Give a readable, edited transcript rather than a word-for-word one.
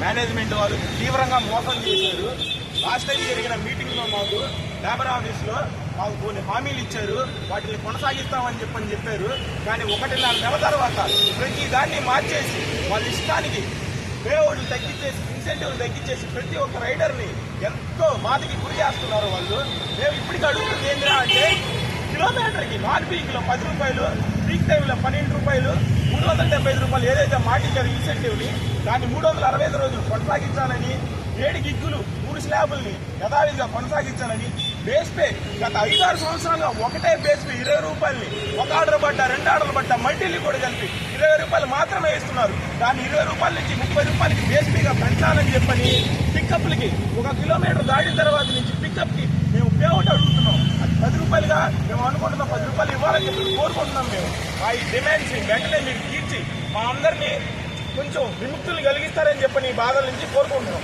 Management వాళ్ళు తీవ్రంగా మోసం చేశారు. లాస్ట్ టైం జరిగిన మీటింగ్ లో మాకు లేబర్ ఆఫీస్ లో మాకు కొన్ని హామీలు ఇచ్చారు, వాటిని కొనసాగిస్తామని చెప్పారు. కానీ 1.5 నెలల తర్వాత ప్రతి దాన్ని మార్చేసి వాళ్ళ ఇష్టానికి పేఓడ్లు తగ్గించేసి ఇన్సెంటివ్లు తగ్గించేసి ప్రతి ఒక్క రైడర్ని ఎంతో బాధకి గురి చేస్తున్నారు వాళ్ళు. మేము ఇప్పటికీ అడుగుతుంది ఏంటంటే అంటే కిలోమీటర్కి నాన్ పీక్లో 10 రూపాయలు, పీక్ టైంలో 12 రూపాయలు, 375 రూపాయలు ఏదైతే మాటించారు ఇన్సెంటివ్ని దాన్ని 365 రోజులు కొనసాగించాలని, 7 గిగ్గులు 3 స్లాబుల్ని యథావిధిగా కొనసాగించాలని, బేస్ పే గత 5-6 సంవత్సరాలుగా ఒకటే బేస్ పే 20 రూపాయలని 1 ఆర్డర్ పడ్డ 2 ఆర్డర్లు పడ్డ మల్టీలు కూడా కలిపి 20 రూపాయలు మాత్రమే ఇస్తున్నారు. దాన్ని 20 రూపాయల నుంచి 30 రూపాయలకి బేస్ పేగా పెంచాలని చెప్పని పికప్లకి 1 కిలోమీటర్ దాటిన తర్వాత నుంచి పికప్కి మేము పేఅవుట్ అడుగుతున్నాం. అది 10 రూపాయలుగా మేము అనుకుంటున్నాం, 10 రూపాయలు ఇవ్వాలని చెప్పి కోరుకుంటున్నాం. మేము ఆ ఈ డిమాండ్స్ వెంటనే మీరు తీర్చి మా అందరినీ కొంచెం విముక్తులు కలిగిస్తారని చెప్పని ఈ బాధల నుంచి కోరుకుంటున్నాం.